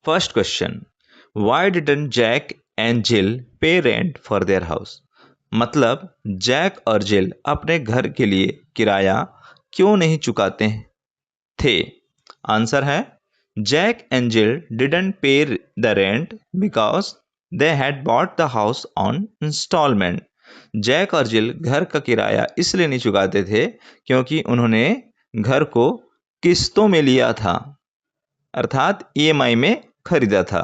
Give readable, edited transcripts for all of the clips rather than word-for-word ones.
First question, why didn't Jack and Jill pay rent for their house? मतलब Jack और Jill अपने घर के लिए किराया क्यों नहीं चुकाते थे? आंसर है, Jack and Jill didn't pay the rent because they had bought the house on installment. Jack और जिल घर का किराया इसलिए नहीं चुकाते थे क्योंकि उन्होंने घर को किस्तों में लिया था, अर्थात ईएमआई में खरीदा था।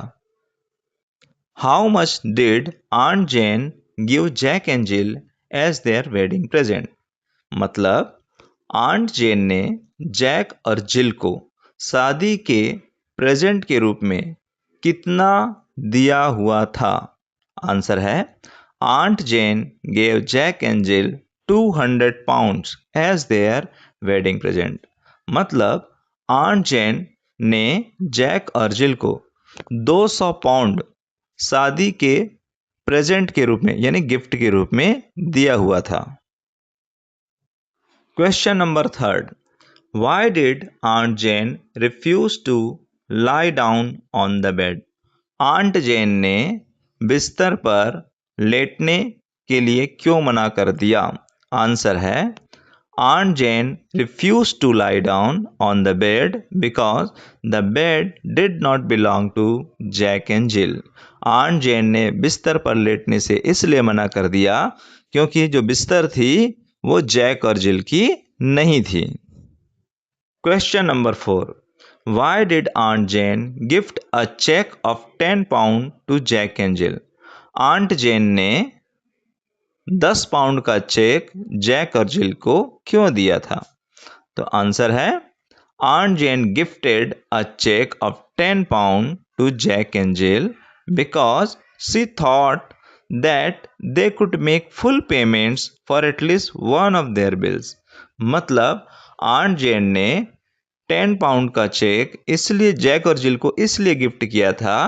How much did aunt Jane give Jack and Jill as their wedding present? मतलब आंट जेन ने जैक और जिल को शादी के प्रेजेंट के रूप में कितना दिया हुआ था? आंसर है, aunt Jane gave Jack and Jill 200 pounds as their wedding present. मतलब आंट जेन ने जैक और जिल को 200 पाउंड शादी के प्रेजेंट के रूप में यानी गिफ्ट के रूप में दिया हुआ था। Question number third, why did aunt Jane refuse to lie down on the bed? Aunt Jane ने बिस्तर पर लेटने के लिए क्यों मना कर दिया? आंसर है, aunt Jane refuse to lie down on the bed because the bed did not belong to Jack and Jill. Aunt Jane ने बिस्तर पर लेटने से इसलिए मना कर दिया क्योंकि जो बिस्तर थी वो जैक और जिल की नहीं थी। Question number 4, why did aunt Jane gift a cheque of 10 pound to Jack and Jill? Aunt Jane ने 10 पाउंड का चेक जैक और जिल को क्यों दिया था? तो आंसर है, aunt Jane gifted a cheque of 10 pound to Jack and Jill because she thought that they could make full payments for at least one of their bills। मतलब आंट जेन ने 10 पाउंड का check इसलिए Jack और जिल को इसलिए gift किया था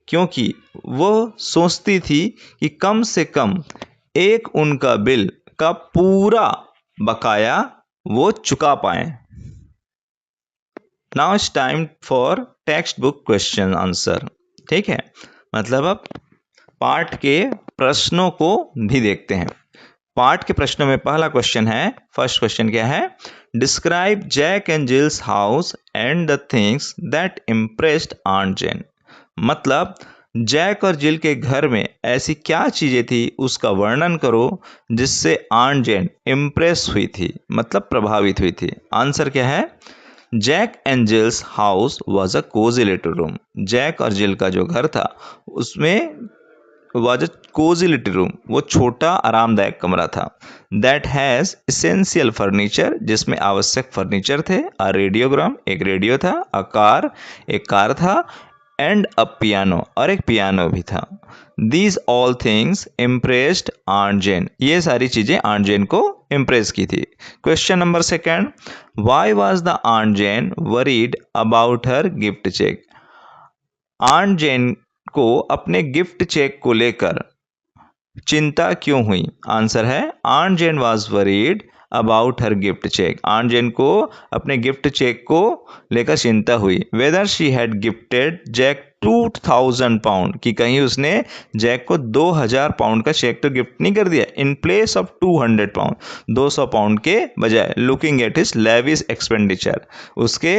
क्योंकि वो सोचती थी कि कम से कम एक उनका बिल का पूरा बकाया वो चुका पाए। Now it's time for text book question answer. ठीक है, मतलब अब पाठ के प्रश्नों को भी देखते हैं। पाठ के प्रश्नों में पहला क्वेश्चन है, फर्स्ट क्वेश्चन क्या है? Describe Jack and Jill's house and the things that impressed aunt Jane. मतलब जैक और जिल के घर में ऐसी क्या चीजें थी उसका वर्णन करो जिससे आंट जेन इम्प्रेस हुई थी, मतलब प्रभावित हुई थी। आंसर क्या है? Jack and Jill's house was a cosy little room. Jack और जिल का जो घर था उसमें was a cosy little room, वो छोटा आरामदायक कमरा था। दैट हैज इसेंशियल फर्नीचर, जिसमें आवश्यक फर्नीचर थे। अ रेडियोग्राम, एक रेडियो था। अ कार, एक कार था। एंड अ पियानो, और एक पियानो भी था। These all things impressed aunt Jane, ये सारी चीजें आंट जेन को इम्प्रेस की थी। Question number second, why was the aunt Jane worried about her gift cheque? Aunt Jane को अपने गिफ्ट चेक को लेकर चिंता क्यों हुई? आंसर है, aunt Jane was worried about her gift cheque. Aunt Jane को अपने गिफ्ट चेक को लेकर चिंता हुई। Whether she had gifted Jack 2000 pound, कि कहीं उसने जैक को 2000 पाउंड का चेक तो गिफ्ट नहीं कर दिया। In place of 200 pound, 200 pound के बजाय। Looking at his lavish expenditure, उसके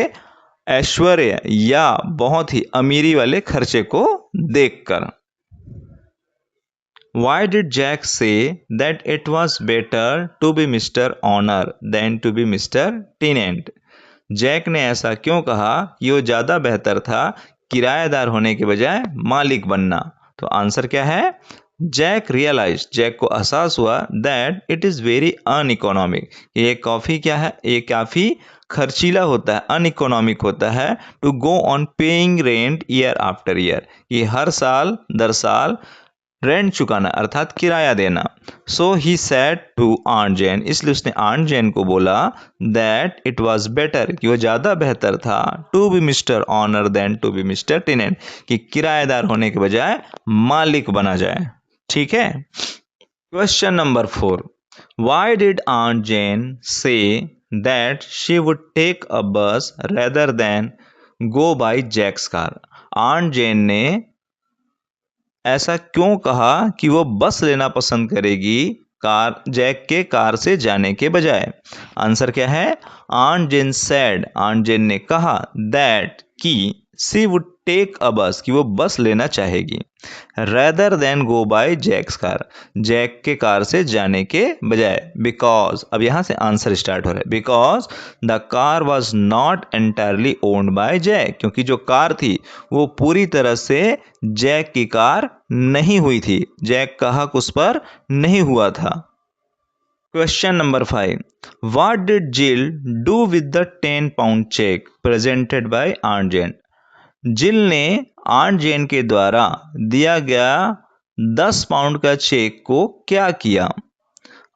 ऐश्वर्य या बहुत ही अमीरी वाले खर्चे को देखकर। Why did Jack say that it was better to be Mr. Honor than to be Mr. Tenant? Jack ने ऐसा क्यों कहा कि वो ज्यादा बेहतर था किराएदार होने के बजाय मालिक बनना? तो आंसर क्या है? जैक रियलाइज, जैक को एहसास हुआ दैट इट इज वेरी अनइकोनॉमिक, ये कॉफी क्या है, ये काफी खर्चीला होता है, अनइकोनॉमिक होता है। To go on paying rent year after year, ये हर साल दर साल रेंट चुकाना अर्थात किराया देना। सो ही सेड टू आंट जेन, इसलिए उसने आंट जेन को बोला दैट इट वॉज बेटर, कि वो ज्यादा बेहतर था, to be mister owner than to be mister tenant, कि किराएदार होने के बजाय मालिक बना जाए। ठीक है। Question number 4, why did aunt Jane say that she would take a bus rather than go by Jack's car? Aunt Jane ने ऐसा क्यों कहा कि वो बस लेना पसंद करेगी जैक के कार से जाने के बजाय? आंसर क्या है? आंट जेन सेड, आंट जेन ने कहा दैट कि सी वुड टेक अ बस, कि वो बस लेना चाहेगी, rather than go by Jack's car, Jack के कार से जाने के बजाय। बिकॉज, अब यहां से आंसर स्टार्ट हो रहा है, because the car was not entirely owned by Jack, क्योंकि जो कार थी वो पूरी तरह से जैक की कार नहीं हुई थी, जैक का हक उस पर नहीं हुआ था। Question number 5, what did Jill do with the 10 pound cheque presented by aunt Jane? Jill ने आंट जेन के द्वारा दिया गया 10 पाउंड का चेक को क्या किया?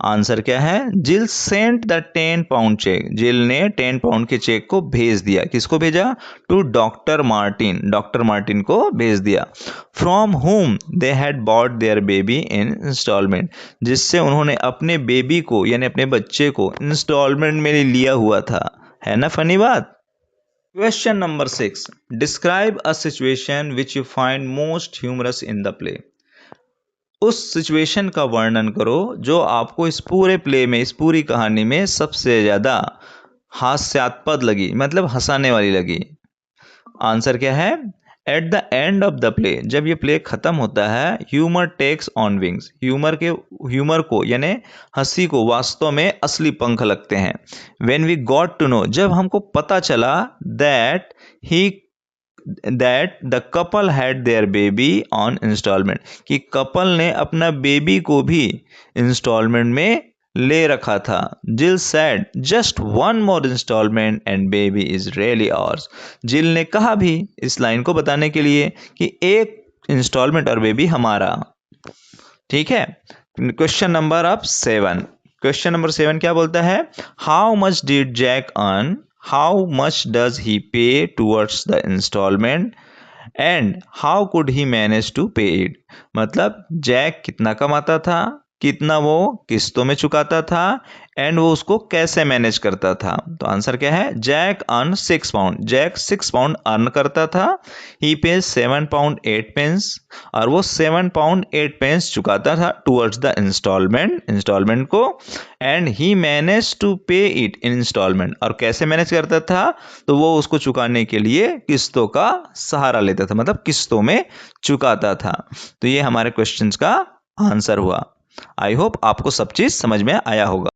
आंसर क्या है? जिल सेंट द 10 pound चेक, जिल ने 10 पाउंड के चेक को भेज दिया। किसको भेजा? To doctor Martin, doctor Martin को भेज दिया। From home they had bought their baby in installment, जिससे उन्होंने अपने बेबी को यानी अपने बच्चे को इंस्टॉलमेंट में लिया हुआ था। है ना फनी बात? Question number 6, describe a situation which you find most humorous in the play. उस सिचुएशन का वर्णन करो जो आपको इस पूरे प्ले में, इस पूरी कहानी में सबसे ज्यादा हास्यास्पद लगी, मतलब हंसाने वाली लगी। आंसर क्या है? At the end of the play, जब ये प्ले खत्म होता है, humour takes on wings, humour को यानी हंसी को वास्तव में असली पंख लगते हैं। When we got to know, जब हमको पता चला that the couple had their baby on installment, कि कपल ने अपना बेबी को भी इंस्टॉलमेंट में ले रखा था। Jill said just one more installment and baby is really ours, Jill ने कहा भी इस लाइन को बताने के लिए कि एक इंस्टॉलमेंट और बेबी हमारा। ठीक है। क्वेश्चन नंबर अब 7, क्वेश्चन नंबर 7 क्या बोलता है? How much did Jack earn, how much does he pay towards the instalment and how could he manage to pay it. मतलब जैक कितना कमाता था, कितना वो किस्तों में चुकाता था, एंड वो उसको कैसे मैनेज करता था। तो आंसर क्या है? Jack earn 6 pound, Jack 6 pound earn करता था। ही पे 7 pound 8 pence, और वो 7 pound 8 pence चुकाता था टूवर्ड्स द इंस्टॉलमेंट को। And he manage to pay it in instalment, और कैसे मैनेज करता था? तो वो उसको चुकाने के लिए किस्तों का सहारा लेता था, मतलब किस्तों में चुकाता था। तो ये हमारे क्वेश्चंस का आंसर हुआ। आई होप आपको सब चीज समझ में आया होगा।